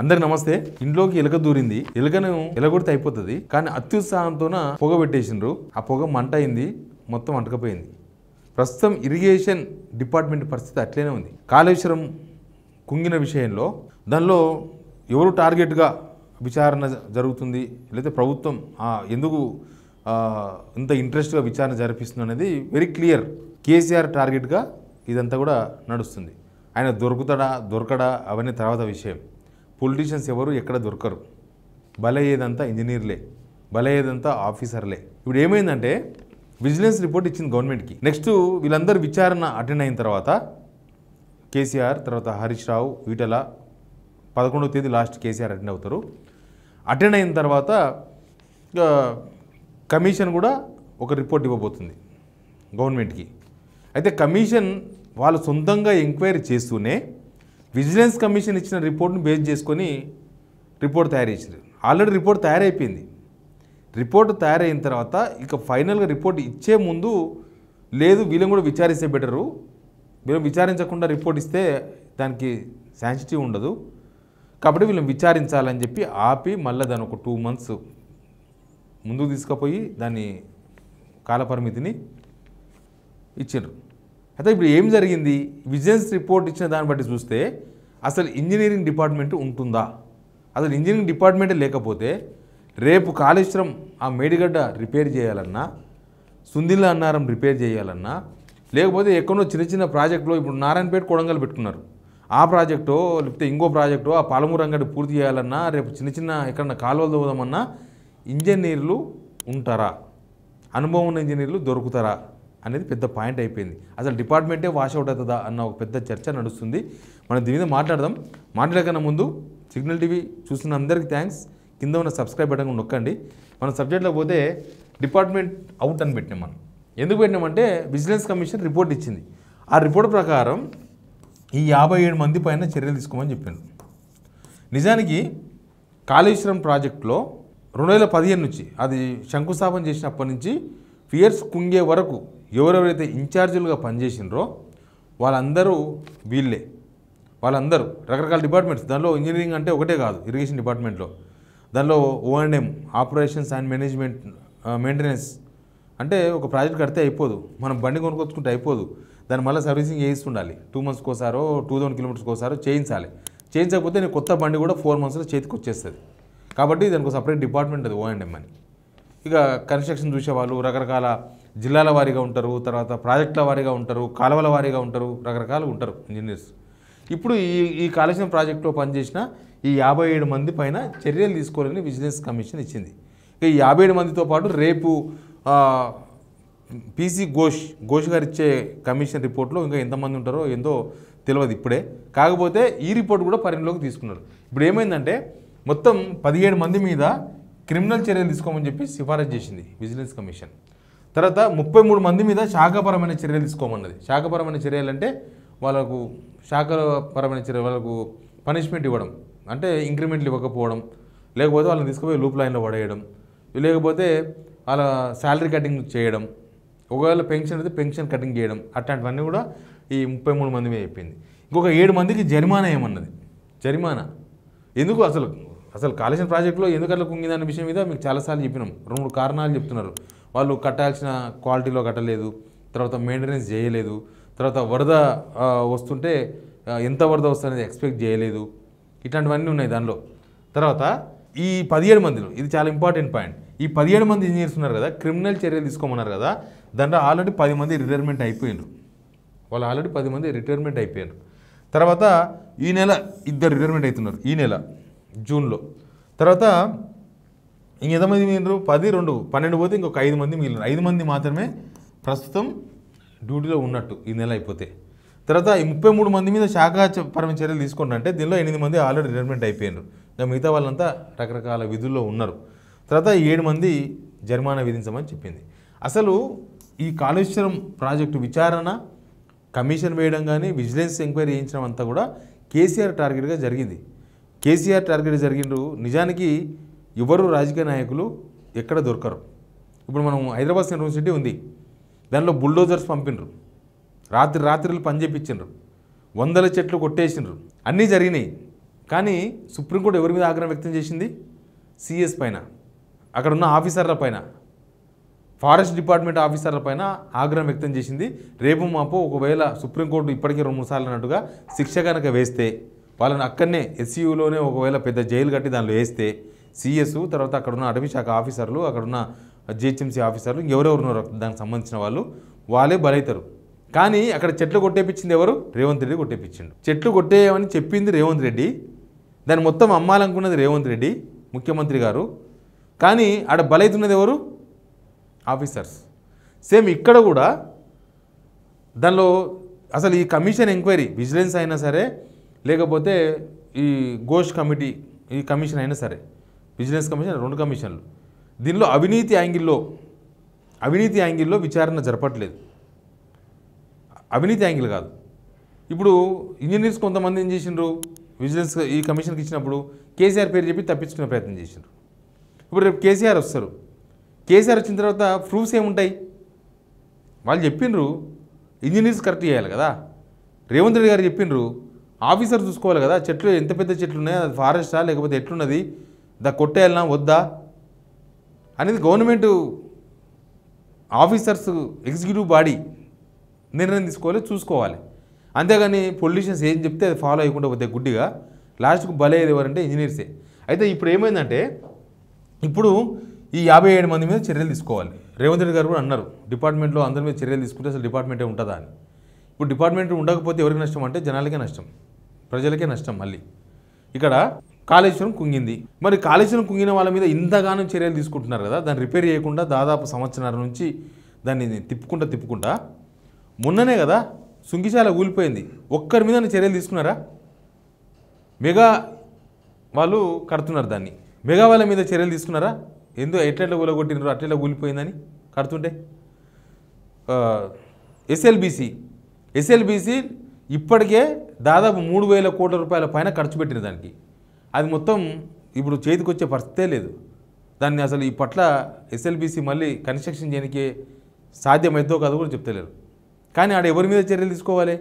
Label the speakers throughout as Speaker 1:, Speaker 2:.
Speaker 1: అందరికి నమస్తే. ఇంట్లోకి ఎలుక దూరింది. ఎలుకను ఎలగొడితే అయిపోతుంది, కానీ అత్యుత్సాహంతోన పొగ పెట్టేసిండ్రు. ఆ పొగ మంట అయింది, మొత్తం అంటకపోయింది. ప్రస్తుతం ఇరిగేషన్ డిపార్ట్మెంట్ పరిస్థితి అట్లనే ఉంది. కాళేశ్వరం కుంగిన విషయంలో దానిలో ఎవరు టార్గెట్గా విచారణ జరుగుతుంది, లేదా ప్రభుత్వం ఎందుకు ఇంత ఇంట్రెస్ట్గా విచారణ జరిపిస్తుంది అనేది వెరీ క్లియర్. కేసీఆర్ టార్గెట్గా ఇదంతా కూడా నడుస్తుంది. ఆయన దొరకడా అవన్నీ తర్వాత విషయం. పొలిటీషియన్స్ ఎవరు ఎక్కడ దొరకరు. బలయ్యేదంతా ఇంజనీర్లే, బలయ్యేదంతా ఆఫీసర్లే. ఇప్పుడు ఏమైందంటే విజిలెన్స్ రిపోర్ట్ ఇచ్చింది గవర్నమెంట్కి. నెక్స్ట్ వీళ్ళందరూ విచారణ అటెండ్ అయిన తర్వాత కేసీఆర్, తర్వాత హరీష్ రావు, ఈటెల 11వ తేదీ లాస్ట్ కేసీఆర్ అటెండ్ అవుతారు. అటెండ్ అయిన తర్వాత కమిషన్ కూడా ఒక రిపోర్ట్ ఇవ్వబోతుంది గవర్నమెంట్కి. అయితే కమిషన్ వాళ్ళు సొంతంగా ఎంక్వైరీ చేస్తూనే విజిలెన్స్ కమిషన్ ఇచ్చిన రిపోర్ట్ను బేస్ చేసుకొని రిపోర్ట్ తయారు చేసింది. ఆల్రెడీ రిపోర్ట్ తయారైపోయింది. రిపోర్ట్ తయారైన తర్వాత ఇక ఫైనల్గా రిపోర్ట్ ఇచ్చే ముందు లేదు వీళ్ళని కూడా విచారిస్తే బెటరు, వీళ్ళని విచారించకుండా రిపోర్ట్ ఇస్తే దానికి సెన్సిటివ్ ఉండదు, కాబట్టి వీళ్ళని విచారించాలని చెప్పి ఆపి మళ్ళీ దాని ఒక 2 months ముందుకు తీసుకుపోయి దాన్ని కాలపరిమితిని ఇచ్చిండ్రు. అయితే ఇప్పుడు ఏం జరిగింది, విజిలెన్స్ రిపోర్ట్ ఇచ్చిన దాన్ని బట్టి చూస్తే అసలు ఇంజనీరింగ్ డిపార్ట్మెంట్ ఉంటుందా? అసలు ఇంజనీరింగ్ డిపార్ట్మెంటే లేకపోతే రేపు కాళేశ్వరం ఆ మేడిగడ్డ రిపేర్ చేయాలన్నా, సుందిల్ల అన్నారం రిపేర్ చేయాలన్నా, లేకపోతే ఎక్కడో చిన్న చిన్న ప్రాజెక్టులో ఇప్పుడు నారాయణపేట కొడంగల్ పెట్టుకున్నారు, ఆ ప్రాజెక్టో లేకపోతే ఇంకో ప్రాజెక్టో ఆ పాలమూరు అంగడి పూర్తి చేయాలన్నా, రేపు చిన్న చిన్న ఎక్కడన్నా కాలువలు తవ్వుదామన్నా ఇంజనీర్లు ఉంటారా, అనుభవం ఉన్న ఇంజనీర్లు దొరుకుతారా అనేది పెద్ద పాయింట్ అయిపోయింది. అసలు డిపార్ట్మెంటే వాషౌట్ అవుతుందా అన్న ఒక పెద్ద చర్చ నడుస్తుంది. మనం దీని మీద మాట్లాడదాం. మాట్లాడకన్నా ముందు సిగ్నల్ టీవీ చూసిన అందరికీ థ్యాంక్స్. కింద ఉన్న సబ్స్క్రైబ్ బటన్ నొక్కండి. మన సబ్జెక్ట్లో పోతే డిపార్ట్మెంట్ అవుట్ అని పెట్టినాం. మనం ఎందుకు పెట్టినామంటే విజిలెన్స్ కమిషన్ రిపోర్ట్ ఇచ్చింది. ఆ రిపోర్ట్ ప్రకారం ఈ 57 మంది పైన చర్యలు తీసుకోమని చెప్పాను. నిజానికి కాళేశ్వరం ప్రాజెక్టులో 2015 నుంచి అది శంకుస్థాపన చేసినప్పటి నుంచి ఫియర్స్ కుంగే వరకు ఎవరెవరైతే ఇన్ఛార్జీలుగా పనిచేసినారో వాళ్ళందరూ వీళ్ళే. వాళ్ళందరూ రకరకాల డిపార్ట్మెంట్స్, దానిలో ఇంజనీరింగ్ అంటే ఒకటే కాదు, ఇరిగేషన్ డిపార్ట్మెంట్లో దానిలో O&M, operations and management, maintenance. అంటే ఒక ప్రాజెక్ట్ కడితే అయిపోదు, మనం బండి కొనుక్కొచ్చుకుంటే అయిపోదు, దాన్ని మళ్ళీ సర్వీసింగ్ చేయిస్తుండాలి. 2 months కోసారో 2000 kilometers కోసారో చేయించాలి. చేయించకపోతే నేను కొత్త బండి కూడా 4 monthsలో చేతికి వచ్చేస్తుంది. కాబట్టి దానికి ఒక సపరేట్ డిపార్ట్మెంట్ అది O&M అని. ఇక కన్స్ట్రక్షన్ చూసేవాళ్ళు రకరకాల జిల్లాల వారీగా ఉంటారు, తర్వాత ప్రాజెక్టుల వారీగా ఉంటారు, కాలువల వారీగా ఉంటారు, రకరకాలుగా ఉంటారు ఇంజనీర్స్. ఇప్పుడు ఈ కాళేశ్వరం ప్రాజెక్టులో పనిచేసిన ఈ 57 మంది పైన చర్యలు తీసుకోవాలని విజిలెన్స్ కమిషన్ ఇచ్చింది. ఇక ఈ 57 మందితో పాటు రేపు PC ఘోష్ గారు ఇచ్చే కమిషన్ రిపోర్ట్లో ఇంకా ఎంతమంది ఉంటారో ఏందో తెలియదు ఇప్పుడే. కాకపోతే ఈ రిపోర్ట్ కూడా పరిగణలోకి తీసుకున్నారు. ఇప్పుడు ఏమైందంటే మొత్తం 17 మంది మీద క్రిమినల్ చర్యలు తీసుకోమని చెప్పి సిఫారసు చేసింది విజిలెన్స్ కమిషన్. తర్వాత 33 మంది మీద శాఖపరమైన చర్యలు తీసుకోమన్నది. శాఖపరమైన చర్యలు అంటే వాళ్ళకు వాళ్ళకు పనిష్మెంట్ ఇవ్వడం, అంటే ఇంక్రిమెంట్లు ఇవ్వకపోవడం, లేకపోతే వాళ్ళని తీసుకుపోయి లూప్ లైన్లో పడేయడం, లేకపోతే వాళ్ళ శాలరీ కటింగ్ చేయడం, ఒకవేళ పెన్షన్ అయితే పెన్షన్ కటింగ్ చేయడం, అట్లాంటివన్నీ కూడా ఈ 33 మంది మీద అయిపోయింది. ఇంకొక 7 మందికి జరిమానా ఏమన్నది. జరిమానా ఎందుకు, అసలు కాళేశ్వరం ప్రాజెక్టులో ఎందుకు అట్లా కుంగిందన్న విషయం మీద మీకు చాలాసార్లు చెప్పినాం. 2 కారణాలు చెప్తున్నారు. వాళ్ళు కట్టాల్సిన క్వాలిటీలో కట్టలేదు, తర్వాత మెయింటెనెన్స్ చేయలేదు, తర్వాత వరద వస్తుంటే ఎంత వరద వస్తుందనేది ఎక్స్పెక్ట్ చేయలేదు, ఇట్లాంటివన్నీ ఉన్నాయి దానిలో. తర్వాత ఈ 17 మందిలో ఇది చాలా ఇంపార్టెంట్ పాయింట్. ఈ 17 మంది ఇంజనీర్స్ ఉన్నారు కదా, క్రిమినల్ చర్యలు తీసుకోమన్నారు కదా, దాంట్లో ఆల్రెడీ 10 మంది రిటైర్మెంట్ అయిపోయినారు. వాళ్ళు ఆల్రెడీ 10 మంది రిటైర్మెంట్ అయిపోయారు. తర్వాత ఈ నెల 2 రిటైర్మెంట్ అవుతున్నారు, ఈ నెల జూన్లో. తర్వాత ఎంతమంది మిగిలినారు, 10, 2, 12 పోతే ఇంకొక 5 మంది మిగిలినారు. 5 మంది మాత్రమే ప్రస్తుతం డ్యూటీలో ఉన్నట్టు ఈ నెల అయిపోతే. తర్వాత ఈ 33 మంది మీద శాఖాపరమైన చర్యలు తీసుకుంటే దీనిలో 8 మంది ఆల్రెడీ రిటైర్మెంట్ అయిపోయారు. ఇంకా మిగతా వాళ్ళంతా రకరకాల విధుల్లో ఉన్నారు. తర్వాత 7 మంది జరిమానా విధించమని చెప్పింది. అసలు ఈ కాళేశ్వరం ప్రాజెక్టు విచారణ కమిషన్ వేయడం కానీ విజిలెన్స్ ఎంక్వైరీ చేయించడం అంతా కూడా కేసీఆర్ టార్గెట్గా జరిగింది. కేసీఆర్ టార్గెట్ జరిగిండ్రు. నిజానికి ఎవరు రాజకీయ నాయకులు ఎక్కడ దొరకరు. ఇప్పుడు మనం హైదరాబాద్ యూనివర్సిటీ ఉంది, దానిలో బుల్డోజర్స్ పంపినరు, రాత్రులు పని చేయించిండ్రు, 100 చెట్లు కొట్టేసిండ్రు, అన్నీ జరిగినాయి. కానీ సుప్రీంకోర్టు ఎవరి మీద ఆగ్రహం వ్యక్తం చేసింది? సిఎస్ పైన, అక్కడ ఉన్న ఆఫీసర్ల పైన, ఫారెస్ట్ డిపార్ట్మెంట్ ఆఫీసర్ల పైన ఆగ్రహం వ్యక్తం చేసింది. రేపు మాపో ఒకవేళ సుప్రీంకోర్టు ఇప్పటికే 2-3 సార్లు అన్నట్టుగా శిక్ష కనుక వేస్తే, వాళ్ళని అక్కడనే ఎస్సీయూలోనే ఒకవేళ పెద్ద జైలు కట్టి దానిలో వేస్తే సిఎస్, తర్వాత అక్కడున్న అటవీ శాఖ ఆఫీసర్లు, అక్కడున్న జిహెచ్ఎంసీ ఆఫీసర్లు, ఎవరెవరు ఉన్నారో దానికి సంబంధించిన వాళ్ళే బలవుతారు. కానీ అక్కడ చెట్లు కొట్టేపించింది ఎవరు? రేవంత్ రెడ్డి కొట్టేపించిండు. చెట్లు కొట్టేయమని చెప్పింది రేవంత్ రెడ్డి, దాన్ని మొత్తం అమ్మాలనుకున్నది రేవంత్ రెడ్డి ముఖ్యమంత్రి గారు. కానీ ఆడ బలవుతున్నది ఎవరు? ఆఫీసర్స్. సేమ్ ఇక్కడ కూడా దానిలో అసలు ఈ కమిషన్ ఎంక్వైరీ, విజిలెన్స్ అయినా సరే, లేకపోతే ఈ ఘోష్ కమిటీ ఈ కమిషన్ అయినా సరే, విజిలెన్స్ కమిషన్ 2 కమిషన్లు, దీనిలో అవినీతి యాంగిల్లో విచారణ జరపట్లేదు. అవినీతి యాంగిల్ కాదు. ఇప్పుడు ఇంజనీర్స్ కొంతమంది ఏం చేసిండ్రు, విజిలెన్స్ ఈ కమిషన్కి ఇచ్చినప్పుడు కేసీఆర్ పేరు చెప్పి తప్పించుకునే ప్రయత్నం చేసిండ్రు. ఇప్పుడు రేపు కేసీఆర్ వస్తారు, కేసీఆర్ వచ్చిన తర్వాత ప్రూఫ్స్ ఏముంటాయి? వాళ్ళు చెప్పిండ్రు ఇంజనీర్స్ కరెక్ట్ చేయాలి కదా, రేవంత్ రెడ్డి గారు చెప్పిండ్రు ఆఫీసర్ చూసుకోవాలి కదా, చెట్లు ఎంత పెద్ద చెట్లు ఉన్నాయో, అది ఫారెస్టా లేకపోతే ఎట్లున్నది, కొట్టేయాలన్నా వద్దా అనేది గవర్నమెంట్ ఆఫీసర్స్ ఎగ్జిక్యూటివ్ బాడీ నిర్ణయం తీసుకోవాలి, చూసుకోవాలి. అంతేగాని పొలిటీషియన్స్ ఏం చెప్తే అది ఫాలో అయ్యకుండా పోతే గుడ్డిగా లాస్ట్కు బలయ్యేది ఎవరంటే ఇంజనీర్సే. అయితే ఇప్పుడు ఏమైందంటే, ఇప్పుడు ఈ 57 మంది మీద చర్యలు తీసుకోవాలి. రేవంత్ రెడ్డి గారు కూడా అన్నారు డిపార్ట్మెంట్లో అందరి మీద చర్యలు తీసుకుంటే అసలు డిపార్ట్మెంటే ఉంటుందా అని. ఇప్పుడు డిపార్ట్మెంట్ ఉండకపోతే ఎవరికి నష్టం అంటే జనాలకే నష్టం, ప్రజలకే నష్టం. మళ్ళీ ఇక్కడ కాళేశ్వరం కుంగింది, మరి కాళేశ్వరం కుంగిన వాళ్ళ మీద ఇంతగానో చర్యలు తీసుకుంటున్నారు కదా, దాన్ని రిపేర్ చేయకుండా దాదాపు సంవత్సరం నుంచి దాన్ని తిప్పుకుంటా మొన్ననే కదా సుంకిశాల కూలిపోయింది, ఒక్కరి మీద చర్యలు తీసుకున్నారా? మెగా వాళ్ళు కడుతున్నారు దాన్ని, మెగా వాళ్ళ మీద చర్యలు తీసుకున్నారా? ఎట్లా కూలగొట్టినారు, అట్లా కూలిపోయిందని కడుతుంటే. ఎస్ఎల్బీసీ ఇప్పటికే దాదాపు 3,000 కోట్ల రూపాయల పైన ఖర్చు పెట్టిన దానికి, అది మొత్తం ఇప్పుడు చేతికి వచ్చే పరిస్థితే లేదు. దాన్ని అసలు ఈ పట్ల ఎస్ఎల్బీసీ మళ్ళీ కన్స్ట్రక్షన్ చేయడానికి సాధ్యమైద్దో కాదో కూడా చెప్తలేరు. కానీ ఆడ ఎవరి మీద చర్యలు తీసుకోవాలి?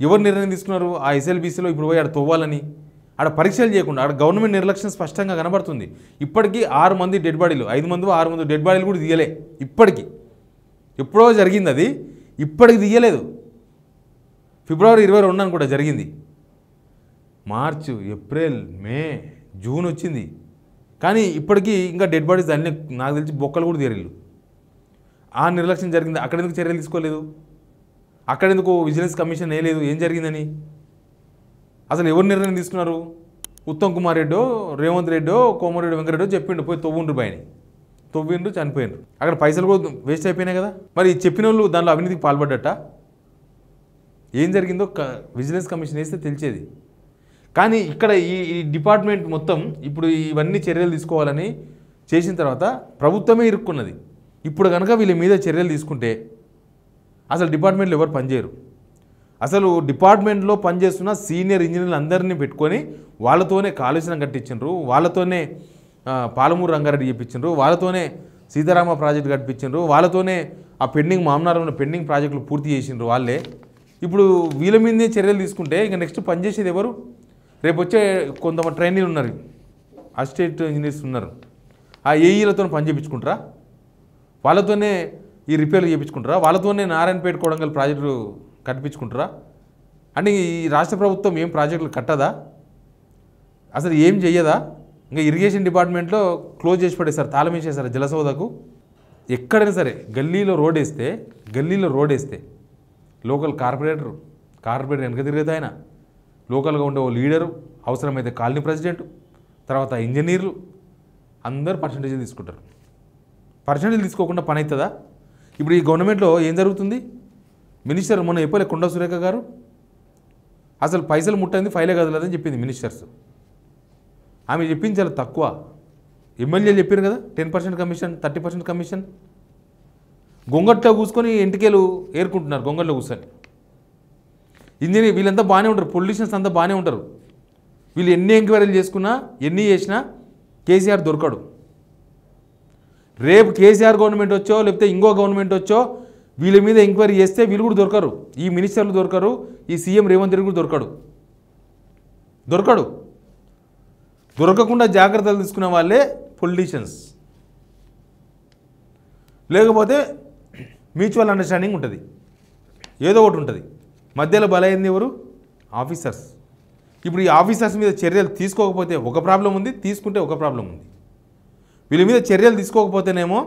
Speaker 1: ఎవరు నిర్ణయం తీసుకున్నారు? ఆ ఎస్ఎల్బీసీలో ఇప్పుడు పోయి ఆడ తవ్వాలని, ఆడ పరీక్షలు చేయకుండా, ఆడ గవర్నమెంట్ నిర్లక్ష్యం స్పష్టంగా కనబడుతుంది. ఇప్పటికీ 6 మంది డెడ్ బాడీలు, 5 మంది 6 మంది డెడ్ బాడీలు కూడా తీయలే. ఇప్పటికీ ఎప్పుడో జరిగింది అది, ఇప్పటికి తీయలేదు. ఫిబ్రవరి 22 అనుకుంటా జరిగింది. మార్చ్, ఏప్రిల్, మే, జూన్ వచ్చింది, కానీ ఇప్పటికీ ఇంకా డెడ్ బాడీస్ అన్నీ నాకు తెలిసి బొక్కలు కూడా తీయలేదు. ఆ నిర్లక్ష్యం జరిగింది. అక్కడ ఎందుకు చర్యలు తీసుకోలేదు? అక్కడ ఎందుకు విజిలెన్స్ కమిషన్ వేయలేదు? ఏం జరిగిందని అసలు ఎవరు నిర్ణయం తీసుకున్నారు? ఉత్తమ్ కుమార్ రెడ్డో, రేవంత్ రెడ్డో, కోమరెడ్డి వెంకరెడ్డో చెప్పిండు పోయి తవ్వుండ్రు, బాయని తవ్విండ్రు, చనిపోయిండ్రు. అక్కడ పైసలు కూడా వేస్ట్ అయిపోయినాయి కదా. మరి చెప్పిన వాళ్ళు దానిలో అవినీతికి పాల్పడ్డట. ఏం జరిగిందో విజిలెన్స్ కమిషన్ వేస్తే తెలిసేది. కానీ ఇక్కడ ఈ డిపార్ట్మెంట్ మొత్తం ఇప్పుడు ఇవన్నీ చర్యలు తీసుకోవాలని చేసిన తర్వాత ప్రభుత్వమే ఇరుక్కున్నది. ఇప్పుడు కనుక వీళ్ళ మీద చర్యలు తీసుకుంటే అసలు డిపార్ట్మెంట్లో ఎవరు పనిచేయరు. అసలు డిపార్ట్మెంట్లో పనిచేస్తున్న సీనియర్ ఇంజనీర్లు అందరినీ పెట్టుకొని వాళ్ళతోనే కాళేశ్వరం కట్టించిండ్రు, వాళ్ళతోనే పాలమూరు రంగారెడ్డి చేయించిండ్రు, వాళ్ళతోనే సీతారామ ప్రాజెక్టు కట్టించిండ్రు, వాళ్ళతోనే ఆ మామనారంలో పెండింగ్ ప్రాజెక్టులు పూర్తి చేసిండ్రు వాళ్ళే. ఇప్పుడు వీళ్ళ మీదనే చర్యలు తీసుకుంటే ఇక నెక్స్ట్ పనిచేసేది ఎవరు? రేపు వచ్చే కొంతమంది ట్రైనీలు ఉన్నారు, అసిస్టెంట్ ఇంజనీర్స్ ఉన్నారు, ఆ ఏఈలతో పని చేయించుకుంటారా? వాళ్ళతోనే ఈ రిపేర్లు చేయించుకుంటారా? వాళ్ళతోనే నారాయణపేట కొడంగల్ ప్రాజెక్టులు కట్టించుకుంటారా? అంటే ఈ రాష్ట్ర ప్రభుత్వం ఏం ప్రాజెక్టులు కట్టదా? అసలు ఏం చెయ్యదా? ఇంకా ఇరిగేషన్ డిపార్ట్మెంట్లో క్లోజ్ చేసి పడేస్తారు, తాళం వేసేసారు జలసౌదకు. ఎక్కడైనా సరే గల్లీలో రోడ్ వేస్తే లోకల్ కార్పొరేటర్ వెనక తిరిగేది ఆయన, లోకల్గా ఉండే ఓ లీడరు, అవసరమైతే కాలనీ ప్రెసిడెంట్, తర్వాత ఇంజనీర్లు అందరూ పర్సంటేజ్ తీసుకుంటారు. పర్సంటేజ్ తీసుకోకుండా పని అవుతుందా? ఇప్పుడు ఈ గవర్నమెంట్లో ఏం జరుగుతుంది? మినిస్టర్ మొన్న చెప్పలే కొండ సురేఖ గారు అసలు పైసలు ముట్టంది ఫైలే కదలేదని చెప్పింది మినిస్టర్స్. ఆమె చెప్పింది చాలా తక్కువ. ఎమ్మెల్యేలు చెప్పారు కదా 10% కమిషన్, 30% కమిషన్. గొంగట్లో కూసుకొని ఇంటికేలు ఏరుకుంటున్నారు, గొంగట్లో కూర్చొని. ఇంజనీర్ వీళ్ళంతా బాగానే ఉంటారు, పొలిటీషియన్స్ అంతా బాగానే ఉంటారు. వీళ్ళు ఎన్ని ఎంక్వైరీలు చేసుకున్నా, ఎన్ని చేసినా కేసీఆర్ దొరకడు. రేపు కేసీఆర్ గవర్నమెంట్ వచ్చో లేకపోతే ఇంకో గవర్నమెంట్ వచ్చో వీళ్ళ మీద ఎంక్వైరీ చేస్తే వీళ్ళు కూడా దొరకరు. ఈ మినిస్టర్లు దొరకరు, ఈ సీఎం రేవంత్ రెడ్డి కూడా దొరకడు. దొరకకుండా జాగ్రత్తలు తీసుకునే వాళ్ళే పొలిటీషియన్స్. లేకపోతే మ్యూచువల్ అండర్స్టాండింగ్ ఉంటుంది, ఏదో ఒకటి ఉంటుంది. మధ్యలో బలైంది ఎవరు? ఆఫీసర్స్. ఇప్పుడు ఈ ఆఫీసర్స్ మీద చర్యలు తీసుకోకపోతే ఒక ప్రాబ్లం ఉంది, తీసుకుంటే ఒక ప్రాబ్లం ఉంది. వీళ్ళ మీద చర్యలు తీసుకోకపోతేనేమో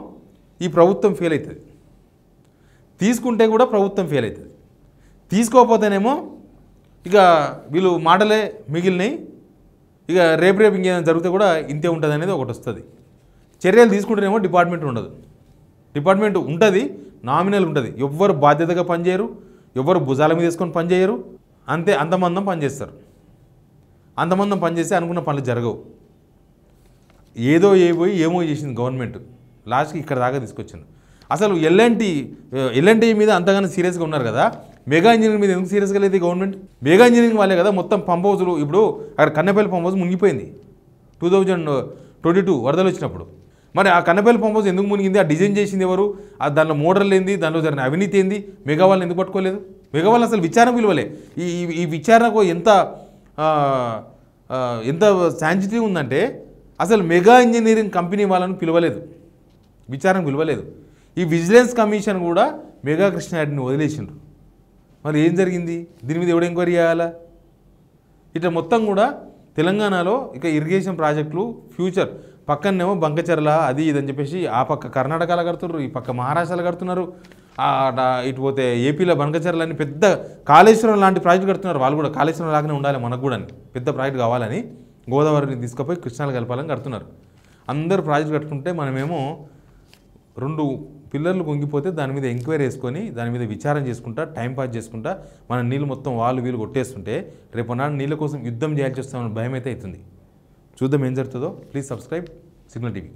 Speaker 1: ఈ ప్రభుత్వం ఫెయిల్ అవుతుంది, తీసుకుంటే కూడా ప్రభుత్వం ఫెయిల్ అవుతుంది. తీసుకోకపోతేనేమో ఇక వీళ్ళు మాటలే మిగిలినాయి, ఇక రేపు ఇంకేమైనా జరిగితే కూడా ఇంతే ఉంటుంది అనేది ఒకటి వస్తుంది. చర్యలు తీసుకుంటేనేమో డిపార్ట్మెంట్ ఉండదు. డిపార్ట్మెంట్ ఉంటుంది, నామినల్ ఉంటుంది. ఎవ్వరు బాధ్యతగా పనిచేయరు, ఎవ్వరు భుజాల మీద వేసుకొని పనిచేయరు. అంతే, అంతమందం పనిచేస్తారు. అంతమందం పనిచేస్తే అనుకున్న పనులు జరగవు. ఏదో పోయి ఏమో చేసింది గవర్నమెంట్, లాస్ట్కి ఇక్కడ దాకా తీసుకొచ్చింది. అసలు ఎల్ఎన్టీ మీద అంతగానో సీరియస్గా ఉన్నారు కదా, మెగా ఇంజనీరింగ్ మీద ఎందుకు సీరియస్గా లేదు గవర్నమెంట్? మెగా ఇంజనీరింగ్ వాళ్ళే కదా మొత్తం పంప్ హౌస్లు. ఇప్పుడు అక్కడ కన్నెపల్లి పంప్ హౌస్ మునిగిపోయింది 2022 వరదలు వచ్చినప్పుడు. మరి ఆ కన్నెపల్లి పంప్ హౌస్ ఎందుకు మునిగింది? ఆ డిజైన్ చేసింది ఎవరు? దాంట్లో మోడర్లు ఏంది? దాంట్లో జరిగిన అవినీతి ఏంది? మెగా వాళ్ళని ఎందుకు పట్టుకోలేదు? మెగా వాళ్ళు అసలు విచారణ పిలవలే. ఈ విచారణకు ఎంత సెన్సిటివ్ ఉందంటే అసలు మెగా ఇంజనీరింగ్ కంపెనీ వాళ్ళని పిలవలేదు, విచారణ పిలవలేదు. ఈ విజిలెన్స్ కమిషన్ కూడా మెగా కృష్ణారెడ్డిని వదిలేసిండ్రు. మరి ఏం జరిగింది? దీని మీద ఎవడు ఎంక్వైరీ చేయాలా? ఇట్లా మొత్తం కూడా తెలంగాణలో ఇక ఇరిగేషన్ ప్రాజెక్టులు ఫ్యూచర్ పక్కనేమో బంకచర్ల అది ఇదని చెప్పేసి ఆ పక్క కర్ణాటకలో కడుతున్నారు, ఈ పక్క మహారాష్ట్రలో కడుతున్నారు, ఇటు పోతే ఏపీలో బంకచర్ల అని పెద్ద కాళేశ్వరం లాంటి ప్రాజెక్టు కడుతున్నారు. వాళ్ళు కూడా కాళేశ్వరం లాగానే ఉండాలి మనకు కూడా, పెద్ద ప్రాజెక్టు కావాలని గోదావరిని తీసుకుపోయి కృష్ణాలు కలపాలని కడుతున్నారు. అందరూ ప్రాజెక్టు కట్టుకుంటే మనమేమో 2 పిల్లర్లు కుంగిపోతే దాని మీద ఎంక్వైరీ వేసుకొని దాని మీద విచారణ చేసుకుంటా టైం పాస్ చేసుకుంటా మన నీళ్ళు మొత్తం వాళ్ళు వీళ్ళు కొట్టేస్తుంటే రేపు నాడు నీళ్ళ కోసం యుద్ధం చేయాల్సి వస్తామని భయం అయితే అవుతుంది. చూద్దాం ఏం జరుగుతుందో. Please subscribe signal TV.